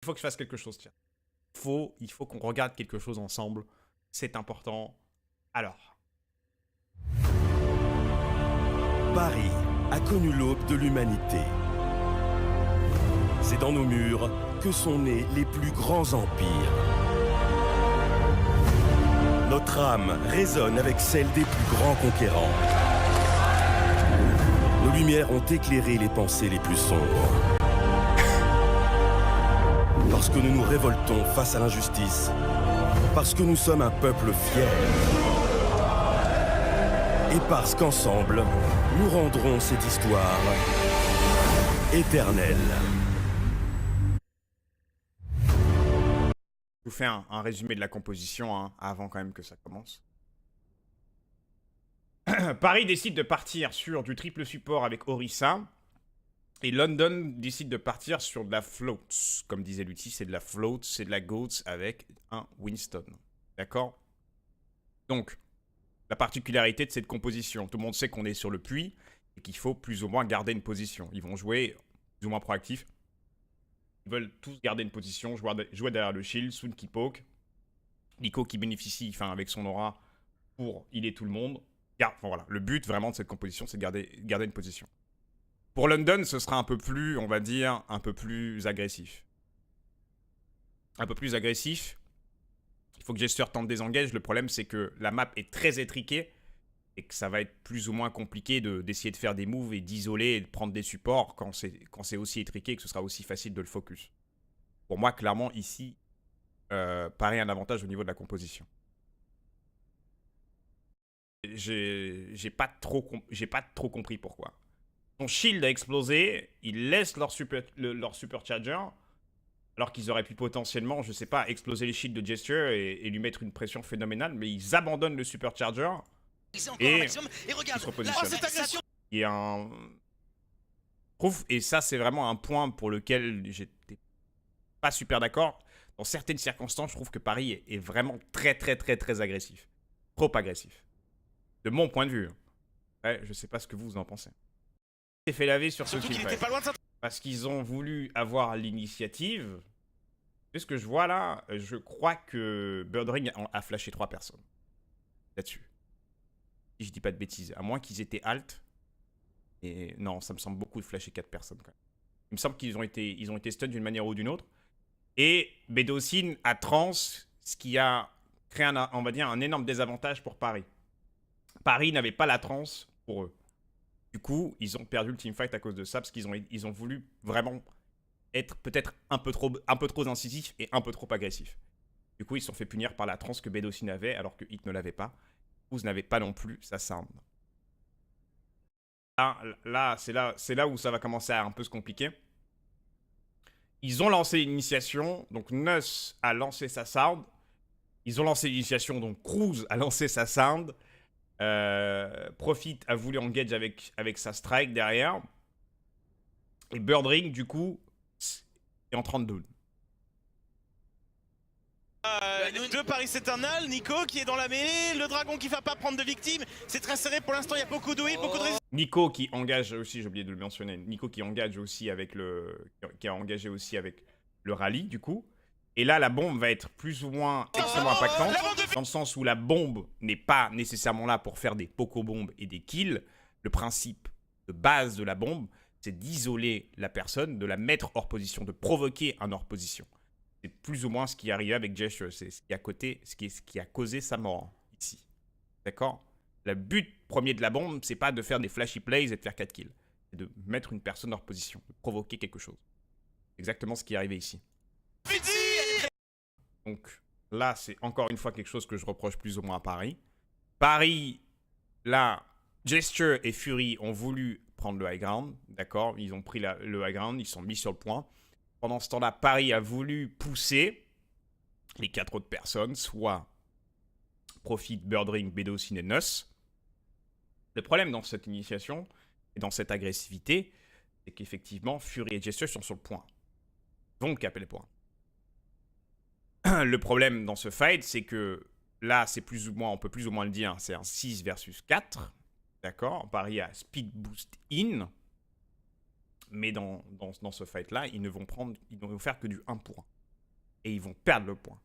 Il faut que je fasse quelque chose, tiens. Il faut qu'on regarde quelque chose ensemble. C'est important. Alors. Paris a connu l'aube de l'humanité. C'est dans nos murs que sont nés les plus grands empires. Notre âme résonne avec celle des plus grands conquérants. Nos lumières ont éclairé les pensées les plus sombres. Lorsque nous nous révoltons face à l'injustice, parce que nous sommes un peuple fier, et parce qu'ensemble, nous rendrons cette histoire éternelle. Je vous fais un résumé de la composition hein, avant quand même que ça commence. Paris décide de partir sur du triple support avec Orisa. Et London décide de partir sur de la float. Comme disait Lutti, c'est de la float, c'est de la goats avec un Winston. D'accord? Donc, la particularité de cette composition, tout le monde sait qu'on est sur le puits et qu'il faut plus ou moins garder une position. Ils vont jouer plus ou moins proactif. Ils veulent tous garder une position, jouer derrière le shield, Sun qui poke. Nico qui bénéficie, enfin avec son aura, pour healer tout le monde. Enfin, voilà, le but vraiment de cette composition, c'est de garder une position. Pour London, ce sera un peu plus, on va dire, un peu plus agressif. Un peu plus agressif. Il faut que Jester tente des engages. Le problème, c'est que la map est très étriquée et que ça va être plus ou moins compliqué d'essayer de faire des moves et d'isoler et de prendre des supports quand c'est aussi étriqué et que ce sera aussi facile de le focus. Pour moi, clairement, ici, Paris a un avantage au niveau de la composition. J'ai pas trop compris pourquoi. Son shield a explosé, ils laissent leur supercharger, alors qu'ils auraient pu potentiellement, je sais pas, exploser les shields de Gesture et lui mettre une pression phénoménale, mais ils abandonnent le supercharger et ils se repositionnent. Il y a un... Et ça, c'est vraiment un point pour lequel j'étais pas super d'accord. Dans certaines circonstances, je trouve que Paris est vraiment très agressif. Trop agressif. De mon point de vue. Ouais, je sais pas ce que vous en pensez. Il s'est fait laver sur ce teamfight. Parce qu'ils ont voulu avoir l'initiative. C'est ce que je vois là. Je crois que Birdring a flashé 3 personnes. Là-dessus. Si je dis pas de bêtises. À moins qu'ils étaient alt. Et non, ça me semble beaucoup de flasher 4 personnes quand même. Il me semble qu'ils ont été stun d'une manière ou d'une autre. Et Bédocine a trans, ce qui a créé on va dire, un énorme désavantage pour Paris. Paris n'avait pas la trans pour eux. Du coup, ils ont perdu le teamfight à cause de ça, parce qu'ils ont voulu vraiment être peut-être un peu trop incisifs et un peu trop agressifs. Du coup, ils se sont fait punir par la trans que Bédocine avait, alors que Hit ne l'avait pas. Ouz n'avait pas non plus sa sound. Là c'est là où ça va commencer à un peu se compliquer. Ils ont lancé l'initiation, donc Nuss a lancé sa sound. Ils ont lancé l'initiation, donc Cruz a lancé sa sound. Profit a voulu engage avec sa strike derrière. Et Birdring, du coup, est en 32. De Paris Eternal, Nico qui est dans la mêlée, le dragon qui ne va pas prendre de victimes. C'est très serré pour l'instant, il y a beaucoup de beaucoup de résistance. Nico qui engage aussi, j'ai oublié de le mentionner, Nico qui engage aussi avec qui a engagé aussi avec le rallye, du coup. Et là, la bombe va être plus ou moins extrêmement impactante, dans le sens où la bombe n'est pas nécessairement là pour faire des poco-bombes et des kills. Le principe de base de la bombe, c'est d'isoler la personne, de la mettre hors position, de provoquer un hors position. C'est plus ou moins ce qui est arrivé avec Gesture, c'est ce qui a causé sa mort, ici. D'accord? Le but premier de la bombe, c'est pas de faire des flashy plays et de faire 4 kills. C'est de mettre une personne hors position, de provoquer quelque chose. C'est exactement ce qui est arrivé ici. Donc là, c'est encore une fois quelque chose que je reproche plus ou moins à Paris. Paris, là, Gesture et Fury ont voulu prendre le high ground, d'accord? Ils ont pris le high ground, ils sont mis sur le point. Pendant ce temps-là, Paris a voulu pousser les 4 autres personnes, soit Profit, Birdring, Bédocine et Nuss. Le problème dans cette initiation et dans cette agressivité, c'est qu'effectivement, Fury et Gesture sont sur le point. Ils vont caper les points. Le problème dans ce fight, c'est que là, c'est plus ou moins, on peut plus ou moins le dire, c'est un 6 versus 4. D'accord? Paris a speed boost in. mais dans ce fight-là, ils ne vont faire que du 1 pour 1. Et ils vont perdre le point.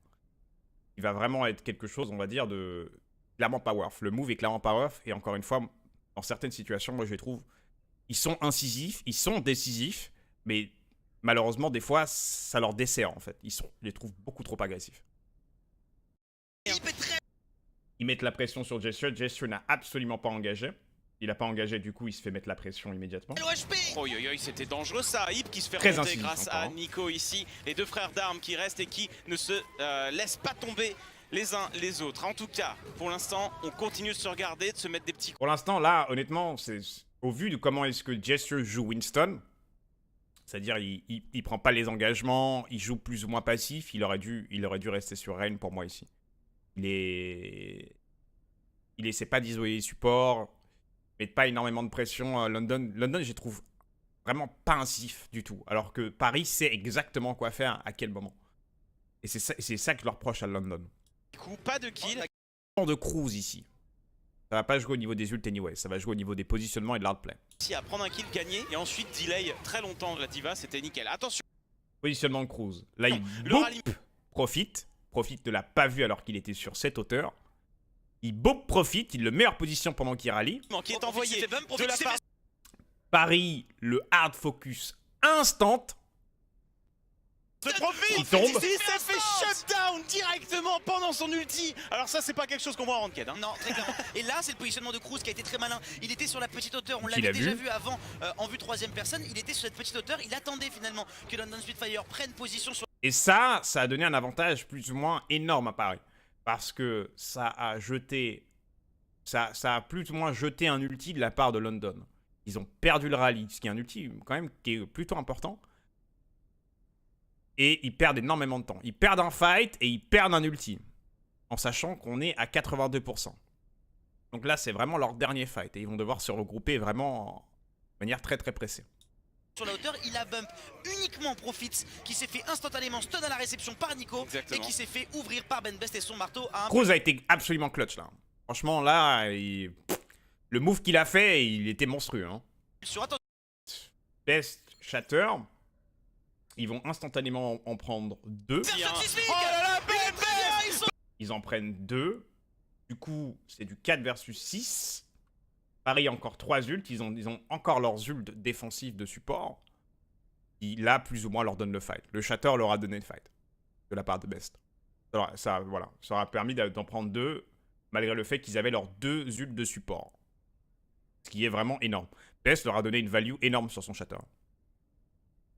Il va vraiment être quelque chose, on va dire, de clairement power off. Le move est clairement power off, et encore une fois, dans certaines situations, moi je les trouve, ils sont incisifs, ils sont décisifs, mais malheureusement, des fois, ça leur dessert en fait. Je les trouve beaucoup trop agressifs. Ils mettent la pression sur Gesture. Gesture n'a absolument pas engagé. Il n'a pas engagé, du coup, il se fait mettre la pression immédiatement. Oh yo yo, c'était dangereux ça. Hip qui se fait Très remonter incisif grâce encore, à hein. Nico ici. Les deux frères d'armes qui restent et qui ne se laissent pas tomber les uns les autres. En tout cas, pour l'instant, on continue de se regarder, de se mettre des petits Pour l'instant, là, honnêtement, au vu de comment est-ce que Gesture joue Winston, c'est-à-dire il prend pas les engagements, il joue plus ou moins passif, il aurait dû rester sur Rain pour moi ici. Il essaie pas d'isoler les supports, met pas énormément de pression à London. London, je les trouve vraiment pas incisif du tout, alors que Paris sait exactement quoi faire à quel moment. Et c'est ça que je leur reproche à London. coups, pas de kill. De Cruz ici. Ça va pas jouer au niveau des ults anyway, ça va jouer au niveau des positionnements et de l'hardplay. Si à prendre un kill gagné et ensuite delay très longtemps la diva, c'était nickel. Attention. Positionnement de Cruz. Là, Non, il le rallye. profite de la pas vu alors qu'il était sur cette hauteur. Il profite, il le met en position pendant qu'il rallye. Qui est envoyé de la part. Paris, le hard focus instant. Se profite. Il tombe. Il s'est fait shutdown directement pendant son ulti. Alors ça, c'est pas quelque chose qu'on voit en ranked. Hein. Non, très clairement. Et là, c'est le positionnement de Cruz qui a été très malin. Il était sur la petite hauteur, on Qu'il l'avait a déjà vu. vu avant en vue troisième personne. Il était sur cette petite hauteur, il attendait finalement que London Spitfire prenne position sur Et ça a donné un avantage plus ou moins énorme à Paris. Parce que ça a jeté. Ça a plus ou moins jeté un ulti de la part de London. Ils ont perdu le rallye, ce qui est un ulti quand même qui est plutôt important. Et ils perdent énormément de temps. Ils perdent un fight et ils perdent un ulti. En sachant qu'on est à 82%. Donc là, c'est vraiment leur dernier fight. Et ils vont devoir se regrouper vraiment de manière très très pressée. la hauteur. Il a bump uniquement Profits qui s'est fait instantanément stun à la réception par Nico. Exactement. Et qui s'est fait ouvrir par Ben Best et son marteau à un... Cruz a été absolument clutch là. Franchement, là, le move qu'il a fait, il était monstrueux. Hein. Sur attention. Best Shatter. Ils vont instantanément en prendre 2. Versus Sismic. Oh là là, Ben Best. Ils sont... Ils en prennent 2. Du coup, c'est du 4 versus 6. Pareil, encore 3 ults. Ils ont encore leurs ults défensifs de support. Qui, là, plus ou moins, leur donne le fight. Le Shatter leur a donné le fight. De la part de Best. Alors, ça, voilà. Ça aura permis d'en prendre 2. Malgré le fait qu'ils avaient leurs 2 ults de support. Ce qui est vraiment énorme. Best leur a donné une value énorme sur son Shatter.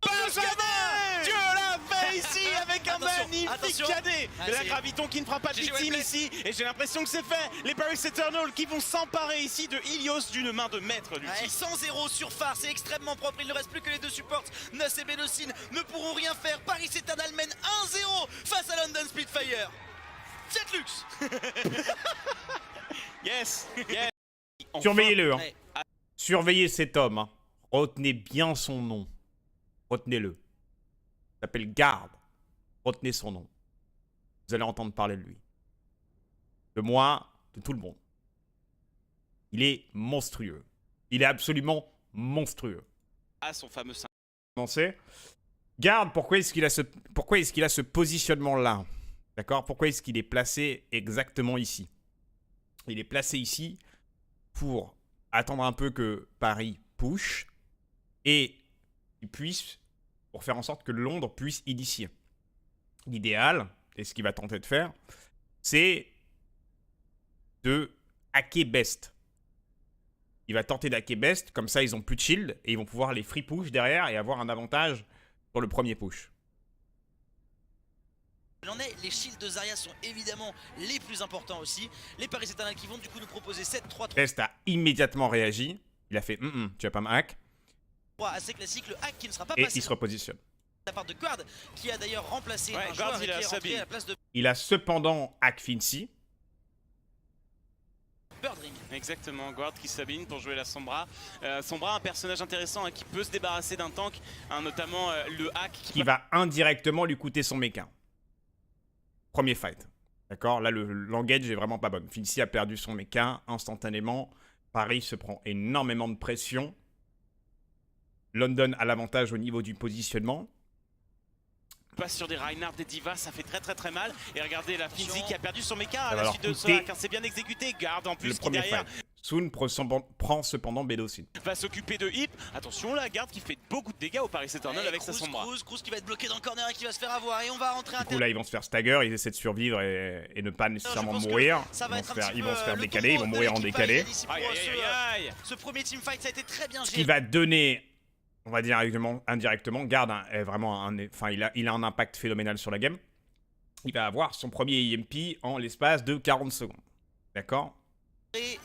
Benjamin, Dieu l'a fait ici avec un magnifique attention. cadet. Ah, Et la c'est- Graviton qui ne fera pas de J'ai joué victime le ici. Et j'ai l'impression que c'est fait. Les Paris Eternal qui vont s'emparer ici de Ilios d'une main de maître du Ouais, titre. 100-0 sur phare, c'est extrêmement propre. Il ne reste plus que les deux supports. Nuss et Benocine ne pourront rien faire. Paris Eternal mène 1-0 face à London Spitfire. Jet Lux. Yes, yes. Enfin, Surveillez-le. Hein. Ouais. Surveillez cet homme. Hein. Retenez bien son nom. Retenez-le. Il s'appelle Garde. Retenez son nom. Vous allez entendre parler de lui. De moi, de tout le monde. Il est monstrueux. Il est absolument monstrueux. à son fameux 5. Commencer. Garde, pourquoi est-ce qu'il a ce positionnement-là? D'accord? Pourquoi est-ce qu'il est placé exactement ici? Il est placé ici pour attendre un peu que Paris push et il puisse, pour faire en sorte que Londres puisse initier. L'idéal, et ce qu'il va tenter de faire, c'est de hacker Best. Il va tenter d'hacker Best, comme ça ils ont plus de shield et ils vont pouvoir les free push derrière et avoir un avantage sur le premier push. Il en est, les shields de Zarya sont évidemment les plus importants aussi. Les Paris Eternal qui vont du coup nous proposer 7-3-3 Best a immédiatement réagi. Il a fait tu vas pas me hack. assez classique. Le hack qui ne sera pas Et passé il se repositionne. de la part de Guard qui a d'ailleurs remplacé Ouais, un Guard, joueur il qui a est rentré Sabine. à la place de Il a cependant hack Fincy. Birdring. Exactement, Guard qui s'abine pour jouer la Sombra. Sombra, un personnage intéressant hein, qui peut se débarrasser d'un tank, hein, notamment le hack Qui va indirectement lui coûter son méca. Premier fight. D'accord? Là, l'engage est vraiment pas bonne. Fincy a perdu son méca instantanément. Paris se prend énormément de pression. London a l'avantage au niveau du positionnement. Passe sur des Reinhardt, des Divas, ça fait très mal. Et regardez la Finzi qui a perdu son mecha à va la leur suite de coûter cela, car c'est bien exécuté. Garde en plus Le qui premier derrière fight. Soon prend cependant Bédocine. va s'occuper de Hip. Attention, la garde qui fait beaucoup de dégâts au Paris Eternal avec sa sombra. Cruz qui va être bloqué dans le corner et qui va se faire avoir. Et on va rentrer à Du coup, là, ils vont se faire stagger, ils essaient de survivre et ne pas nécessairement pense que mourir. ça va être un petit Ils peu, vont se faire le décaler, ils vont tournoi mourir de en l'équipe décalé. Paris ici pour Aïe, aïe. ce premier teamfight, ça a été très bien Ce géré. qui va donner, on va dire indirectement, Garde est vraiment enfin, il a un impact phénoménal sur la game. Il va avoir son premier EMP en l'espace de 40 secondes. D'accord?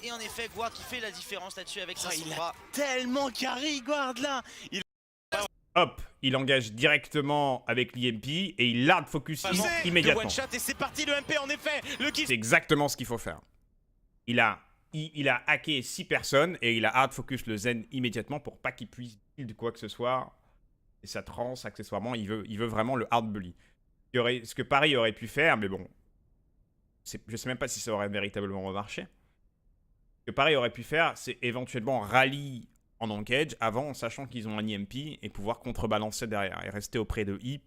Et en effet, Guard qui fait la différence là-dessus avec sa Il sombra. a tellement carry, Guard là. Hop, il engage directement avec l'EMP et il hard focus Le immédiatement. one shot et c'est parti le MP en effet. Le kill. C'est exactement ce qu'il faut faire. Il a hacké 6 personnes et il a hard focus le Zen immédiatement pour pas qu'il puisse build quoi que ce soit. Et ça trans accessoirement, il veut vraiment le hard bully. Ce que Paris aurait pu faire, mais bon, je sais même pas si ça aurait véritablement remarché. Ce que Paris aurait pu faire, c'est éventuellement rally en engage avant, sachant qu'ils ont un EMP et pouvoir contrebalancer derrière et rester auprès de Hip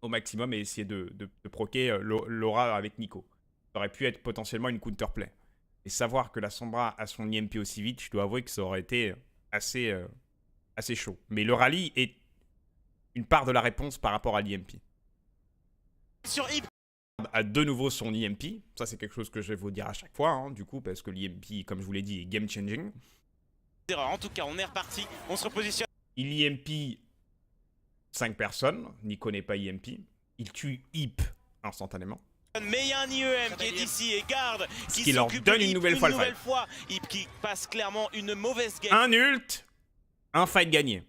au maximum et essayer de proquer Laura avec Nico. Ça aurait pu être potentiellement une counterplay. Et savoir que la Sombra a son EMP aussi vite, je dois avouer que ça aurait été assez chaud. Mais le rallye est une part de la réponse par rapport à l'EMP. Sur Hip. A de nouveau son EMP, ça c'est quelque chose que je vais vous dire à chaque fois, hein, du coup, parce que l'EMP, comme je vous l'ai dit, est game changing. En tout cas, on est reparti. On se repositionne. Il EMP 5 personnes, Nico n'est pas EMP. Il tue Hip instantanément. Mais il y a un IEM qui est ici et Garde qui leur s'occupe donne de une Hip nouvelle fois le fight. Hip qui passe clairement une mauvaise game. Un ult, un fight gagné.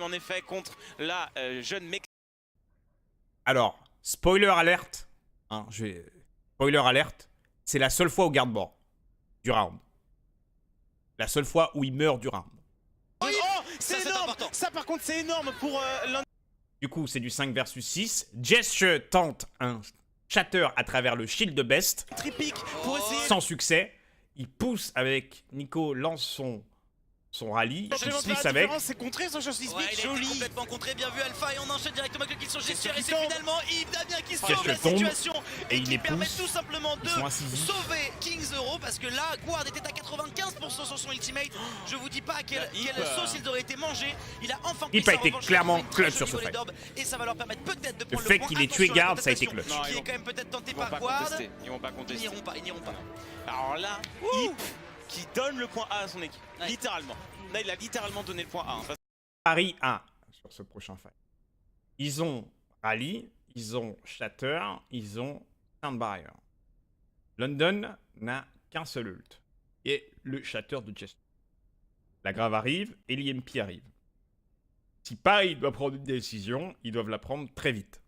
En effet contre la jeune mec. Alors, spoiler alerte, hein, spoiler alerte, c'est la seule fois au garde bord du round. La seule fois où il meurt du round. Oh, c'est c'est énorme. important. Ça par contre c'est énorme pour l'un. Du coup, c'est du 5 versus 6. Gesture tente un shatter à travers le shield de Best. Tripic pour essayer. Sans succès. Il pousse avec Nico, lance son rallye. Il se pousse avec. C'est contré son Justice Ouais, League, il a été joli. complètement contré, bien vu Alpha, et on enchaîne directement avec le kill sur Gesture et qui c'est tombe. finalement Yves Damien qui Gesture sauve la tombe, situation et et il qui les permet pousse. tout simplement de Ils sont incisifs. sauver Kings Euro parce que là, Guard était à 95% sur son ultimate. Je vous dis pas à quelle sauce il aurait été mangé. Il a enfin pris Hip a sa été revanche, clairement il a fait une très clutch sur jolie ce volée fight. d'orbe, et ça va leur permettre peut-être de Le prendre fait le point. qu'il ait tué Attention à la Guard, ça a été contestation, clutch. qui est quand même peut-être tenté Ils vont par pas Guard. contester. Ils vont pas Ils contester. n'iront pas. Alors là, Hip qui donne le point A à son équipe. Ouais. Littéralement. Là, il a littéralement donné le point A. Hein. Paris 1 sur ce prochain fight. Ils ont Rally, ils ont Shatter, ils ont Sound Barrier. London n'a qu'un seul ult. Et le Shatter de Gesture. La grave arrive et l'EMP arrive. Si Paris doit prendre une décision, ils doivent la prendre très vite.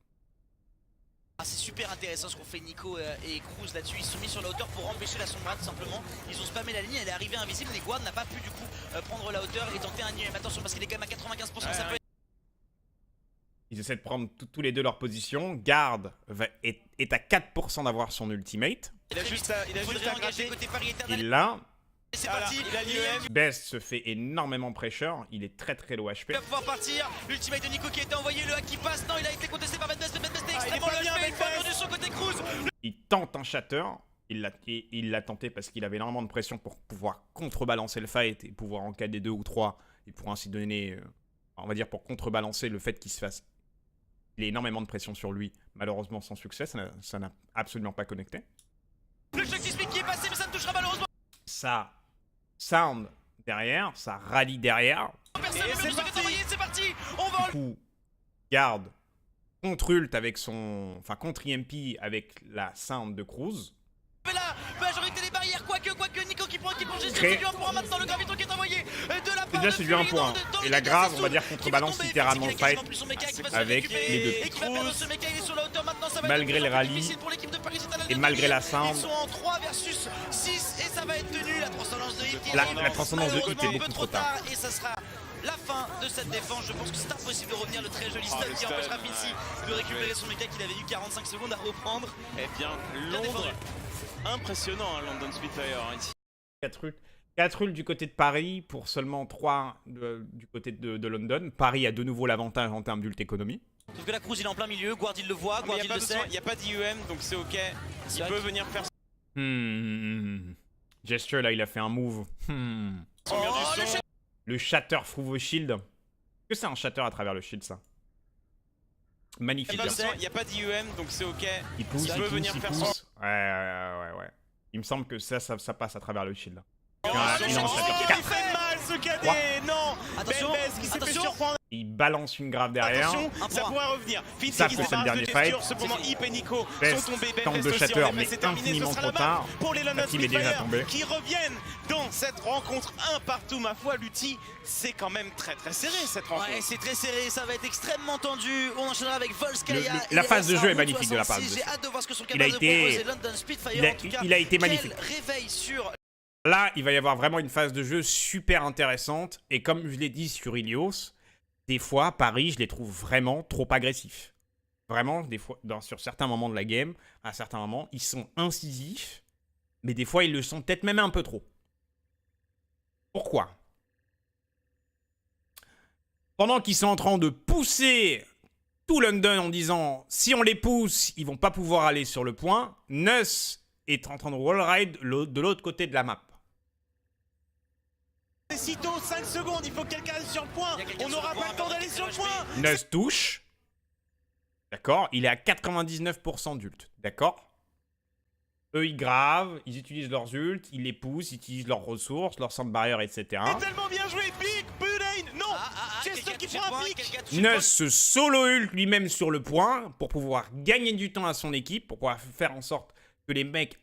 Ah, c'est super intéressant ce qu'ont fait Nico et Cruz là-dessus. Ils se sont mis sur la hauteur pour empêcher la Sombra tout simplement. Ils ont spammé la ligne, elle est arrivée invisible. Les Guard n'a pas pu du coup prendre la hauteur et tenter un IEM. Attention parce qu'il est quand même à 95%. Ça peut être... Ils essaient de prendre tous les deux leur position. Guard est à 4% d'avoir son ultimate. Il a juste à gratter. côté Paris Eternal. Il l'a. Et c'est Voilà, parti. il a l'IEM. Best se fait énormément pressure. Il est très low HP. Il va pouvoir partir. L'ultimate de Nico qui a été envoyé. Le hack qui passe. Non, il a été contesté par Best. Best est extrêmement pas bien HP. avec Il va Best. de son côté Cruz. Il tente un shatter. Il l'a tenté parce qu'il avait énormément de pression pour pouvoir contrebalancer le fight et pouvoir en cas des 2 ou 3 et pour ainsi donner, on va dire pour contrebalancer le fait qu'il se fasse. Il a énormément de pression sur lui. Malheureusement sans succès, ça n'a absolument pas connecté. Le choc sismique qui est passé, mais ça ne touchera malheureusement Ça sound derrière, ça rallye derrière. personne. Et Le c'est mur est parti. envoyé, c'est parti. On va Du coup, garde contre ult avec son, enfin contre EMP avec la sound de Cruz. enlever la majorité des barrières. Quoique Nico qui prend Gesture. Crée. C'est du 1 pour 1 maintenant. Le graviton qui est envoyé de la part Déjà, de c'est du 1 Fury pour 1. dans le Et la dégât, grave, c'est on va Soul dire, qui va contrebalance tomber, littéralement le parce qu'il a fight quasiment plus son méca, qui va se avec récupérer les deux. et qui va perdre ce méca. Il est sur la hauteur maintenant. Ça va Malgré être de plus les en plus rallyes difficile pour l'équipe de Paris Eternal et de malgré la gagner. sound. Ils sont en 3 versus 6 et ça va être tenu. La transcendance de Hit qui La arrive transcendance de Hit est malheureusement un beaucoup peu trop tard. et ça sera la fin de cette défense. Je pense que c'est impossible de revenir. Le très joli stun le qui stun, empêchera Fincy de récupérer ouais. son méca qu'il avait eu 45 secondes à reprendre. Eh bien, Bien Londres. défendu. Impressionnant, hein, London Spitfire hein, ici. 4 ult. 4 ults du côté de Paris pour seulement 3 du côté de London. Paris a de nouveau l'avantage en termes d'ult économie. Sauf que la Cruz il est en plein milieu, Guard il le voit, Il Guard n'y il a, le sait. pas d'IEM, donc c'est ok. Il peut venir faire Gesture, là, il a fait un move. son mur du son. Le shatter through the shield. Est-ce que c'est un shatter à travers le shield, ça? Magnifique. Il n'y a pas d'IEM, donc c'est ok. Il pousse, Il il peut pousse, venir il faire pousse. Ouais. Il me semble que ça passe à travers le shield. Oh, Il en shatter. il fait mal ce KD. Non. Attention, Belbès qui s'est fait attention. surprendre. Il balance une grave derrière. Attention, Un ça point. pourrait revenir. Ils Fitz savent qui que se c'est le débarrasse dernier de fight. Gesture. Cependant, Hip et Nico Best sont tombés. tente de Belbès aussi, shatter, en effet, mais c'est terminé. Ce infiniment sera trop la tard. mort pour les London La team est déjà Spitfire tombée. qui reviennent dans cette rencontre un partout. Ma foi, Lutti, c'est quand même très serré cette rencontre. Ouais, c'est très serré, ça va être extrêmement tendu. On enchaînera avec Volskaya. La et phase de Ressa jeu est en magnifique de la part de 66. J'ai hâte de voir ce que sont Il a capables de été- proposer London Spitfire. En tout cas, il a été magnifique. quel réveil sur Là, il va y avoir vraiment une phase de jeu super intéressante. Et comme je l'ai dit sur Ilios, des fois, Paris, je les trouve vraiment trop agressifs. Vraiment, des fois, sur certains moments de la game, à certains moments, ils sont incisifs. Mais des fois, ils le sont peut-être même un peu trop. Pourquoi? Pendant qu'ils sont en train de pousser tout London en disant si on les pousse, ils vont pas pouvoir aller sur le point, Nuss est en train de wallride de l'autre côté de la map. C'est si tôt, 5 secondes, il faut que quelqu'un aille sur le point. Il y a quelqu'un On sur le n'aura point, pas le temps d'aller sur le point. Nuss touche. D'accord. Il est à 99% d'ult. D'accord. Eux, ils gravent, ils utilisent leurs ults, ils les poussent, ils utilisent leurs ressources, leurs centres barrières, etc. C'est tellement bien joué, Pic, Budane, non. Gesture quelqu'un qui touche le prend point, un pic. quelqu'un touche le point. Nuss se solo ult lui-même sur le point pour pouvoir gagner du temps à son équipe, pour pouvoir faire en sorte que les mecs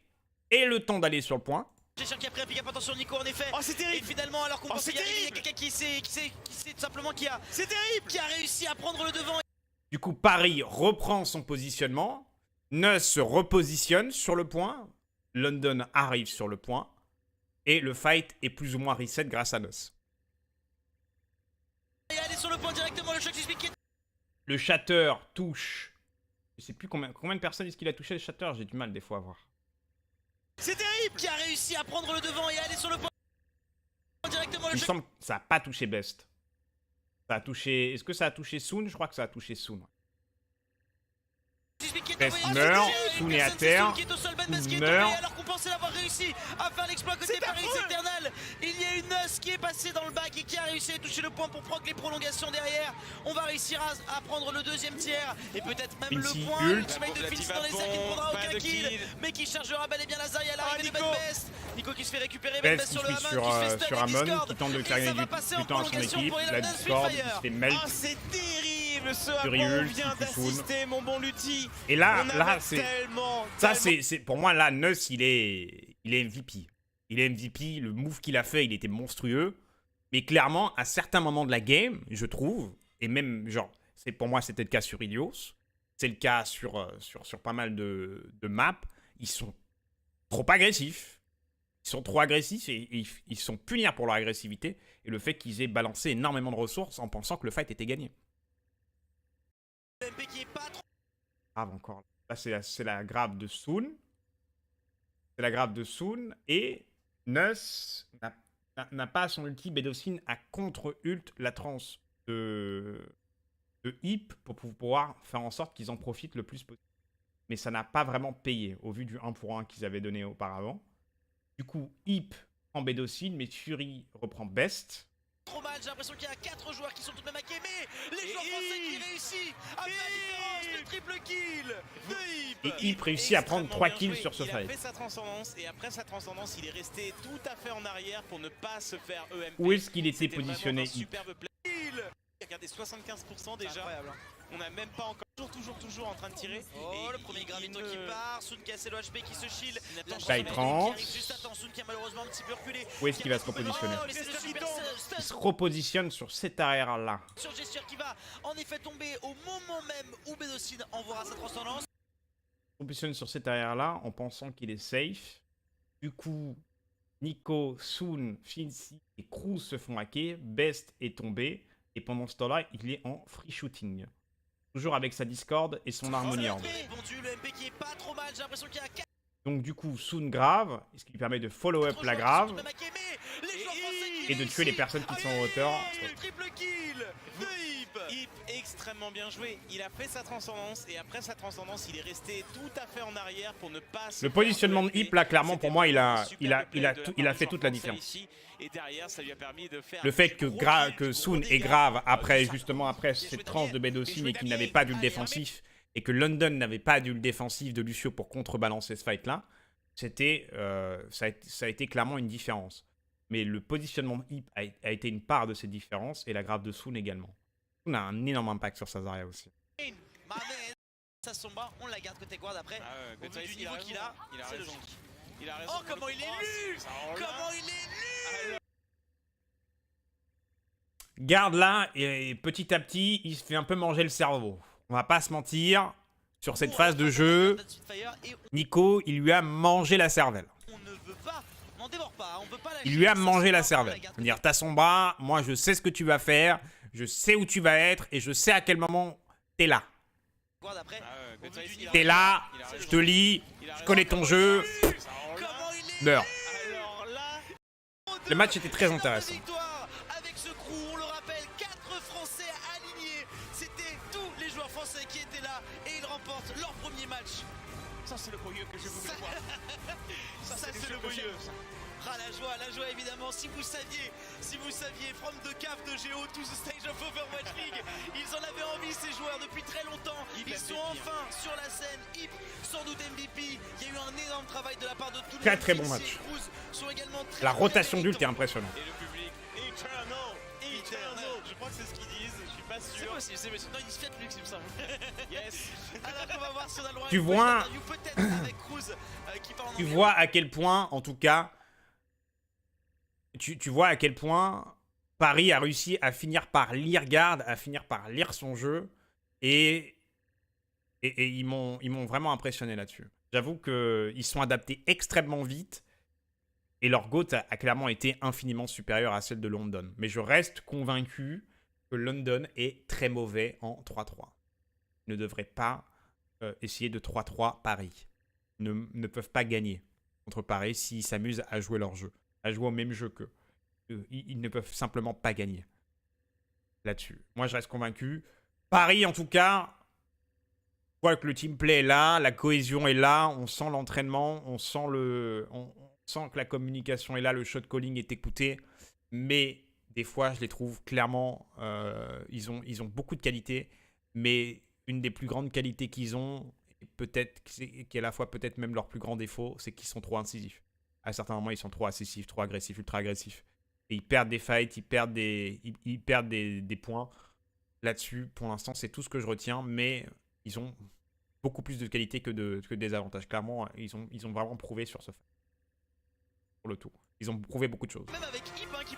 aient le temps d'aller sur le point. Gesture qui a pris un pick up, attention Nico en effet. Oh, c'est Et terrible. finalement, alors qu'on Oh, pensait c'est y arriver, il y a terrible. quelqu'un qui sait tout simplement qui a C'est terrible. réussi à prendre le devant. Du coup, Paris reprend son positionnement. Nuss se repositionne sur le point. London arrive sur le point. Et le fight est plus ou moins reset grâce à Nuss. Et aller sur le point directement, le choc suspect qui est... Le shatter touche. Je sais plus combien de personnes est-ce qu'il a touché le shatter. J'ai du mal des fois à voir. C'est terrible. qui a réussi à prendre le devant et aller sur le point directement, Il le me choc semble que ça n'a pas touché Best. Ça a touché... Est-ce que ça a touché Soon? Je crois que ça a touché Soon. suspect qui est Best tombé. meurt, c'est Soon terrible. est à Personne, c'est terre. Soon qui est au sol, Ben Best qui est Meurt. tombé alors qu'on pensait l'avoir réussi à faire l'exploit côté C'est Paris affreux. Eternal. Il y a une Nuss qui est passée dans le bac et qui a réussi à toucher le point pour proc les prolongations derrière. On va réussir à prendre le deuxième tiers et peut-être même Fincy, le point. ult. Ultimate de La Fincy bombe dans les airs qui ne prendra pas aucun de kill, kill. mais qui chargera bel et bien la Zaya à l'arrivée de Nico. Ben Best. Nico qui se fait récupérer, Ben Best Best qui sur le suit Hammond, qui se fait stun sur et Hammond, Discord. qui tente de Et faire ça gagner va passer en du temps à son prolongation équipe. pour les La London Discord, il Spitfire. se fait melt. Ah, c'est terrible ce à Fury quoi on ult, vient qui fout d'assister, mon bon Lutti. Et là, On là avait c'est... tellement... Ça, c'est pour moi, là, Nuss, il est MVP. Il est MVP. Le move qu'il a fait, il était monstrueux. Mais clairement, à certains moments de la game, je trouve, et même, genre, pour moi, c'était le cas sur Ilios, c'est le cas sur pas mal de maps, ils sont trop agressifs. Ils sont trop agressifs et ils sont punis pour leur agressivité et le fait qu'ils aient balancé énormément de ressources en pensant que le fight était gagné. MP qui est pas trop Grave encore. Là, c'est la grab de Soon. C'est la grab de Soon. Et Nuss n'a pas son ulti. Bedossin a contre-ult la transe de Hip pour pouvoir faire en sorte qu'ils en profitent le plus possible. Mais ça n'a pas vraiment payé au vu du 1 pour 1 qu'ils avaient donné auparavant. Du coup, Hip prend Bedossin, mais Fury reprend Best. trop mal, j'ai l'impression qu'il y a 4 joueurs qui sont tout de même hackés, mais les joueurs français qui réussissent à faire la différence, le triple kill de Hip. Et Hip réussit à prendre 3 Extrêmement kills bien sur ce joué. Il a fight. fait sa transcendance et après sa transcendance, il est resté tout à fait en arrière pour ne pas se faire EMP. Où est-ce qu'il était C'était vraiment positionné, un Hip? superbe play. Regardez, 75% déjà. Incroyable, hein. On n'a même pas encore toujours en train de tirer. Oh, Et le premier Gravito qui part, Soon qui a ses low HP qui se shield. La Ça, il Chambre prend. qui arrive juste à temps, Soon qui a malheureusement un petit peu reculé. Où est-ce qu'il va se repositionner? Oh, laissez le super stun Il se repositionne sur cet arrière-là. sur Gesture qui va en effet tomber au moment même où Bedossin envoiera sa transcendance. Se repositionne sur cet arrière-là en pensant qu'il est safe. Du coup, Nico, Soon, Fincy et Cruz se font hacker. Best est tombé. Et pendant ce temps-là, il est en free shooting. Toujours avec sa Discord et son Harmony Orb. Répondu, le MP qui est pas trop mal, j'ai l'impression qu'il y a 4 Donc du coup, Soon grave, ce qui lui permet de follow up la grave. et de tuer les personnes qui sont en hauteur. C'est le triple kill de Hip. Hip extrêmement bien joué. Il a fait sa transcendance et après sa transcendance, il est resté tout à fait en arrière pour ne pas. Le positionnement de Hip là, clairement pour moi, il a fait toute la différence. Et derrière, ça lui a permis de faire Le fait que Soon est grave après justement après cette tranche de Bédocine et qu'il n'avait pas du défensif et que London n'avait pas du défensif de Lucio pour contrebalancer ce fight là, c'était ça a été clairement une différence. Mais le positionnement de Hip a été une part de cette différence et la grave de Soon également. Soon a un énorme impact sur sa Zarya aussi. Ça Somba, on la garde côté guard après. Au vu du niveau qu'il a, c'est raison. logique. Il a raison. Oh comment il est lu! Comment il est lu! Garde là, et petit à petit, il se fait un peu manger le cerveau. On va pas se mentir, sur cette phase de jeu, Nico, il lui a mangé la cervelle. On ne veut pas, on dévore pas, on veut pas Il lui a mangé la cervelle. C'est-à-dire, t'as son bras, moi je sais ce que tu vas faire, je sais où tu vas être, et je sais à quel moment t'es là. T'es là, je te lis, je connais ton jeu, meurs. Le match était très intéressant. Avec ce crew, on le rappelle, 4 Français alignés. C'était tous les joueurs français qui étaient là et ils remportent leur premier match. Ça, c'est le beau jeu que je voulais voir. Ça c'est le beau jeu. Ah, la joie évidemment. Si vous saviez, from the cave de Géo to the stage of Overwatch League, ils en avaient envie ces joueurs depuis très longtemps. Ils sont enfin sur la scène. Hip, sans doute MVP. Il y a eu un énorme travail de la part de tout le monde. Très bon match. La rotation d'ult est impressionnante. Et le public, Eternal. Je crois que c'est ce qu'ils disent, je suis pas sûr. C'est possible, c'est possible. Non, ils se fêtent Lux, il me semble. Yes. Alors on va voir si on a le droit à Tu une vois- petite interview, peut-être avec Cruz, qui parle en Tu anglais. vois à quel point, en tout cas, tu vois à quel point Paris a réussi à finir par lire Garde, à finir par lire son jeu, et ils m'ont vraiment impressionné là-dessus. J'avoue qu'ils sont adaptés extrêmement vite, et leur GOAT a clairement été infiniment supérieure à celle de London. Mais je reste convaincu que London est très mauvais en 3-3. Ils ne devraient pas essayer de 3-3 Paris. Ils ne peuvent pas gagner contre Paris s'ils s'amusent à jouer leur jeu, à jouer au même jeu qu'eux. Ils ne peuvent simplement pas gagner là-dessus. Moi, je reste convaincu. Paris, en tout cas, je vois que le team play est là, la cohésion est là, on sent l'entraînement, on sent que la communication est là, le shot calling est écouté, mais des fois, je les trouve clairement, ils ont beaucoup de qualités, mais une des plus grandes qualités qu'ils ont, peut-être, qui est à la fois peut-être même leur plus grand défaut, c'est qu'ils sont trop incisifs. À certains moments, ils sont trop incisifs, trop agressifs, ultra agressifs. Et ils perdent des fights, ils perdent des points. Là-dessus, pour l'instant, c'est tout ce que je retiens, mais ils ont beaucoup plus de qualité que des avantages. Clairement, ils ont vraiment prouvé sur ce fight. Pour le tout. Ils ont prouvé beaucoup de choses. Même avec Hip, hein, qui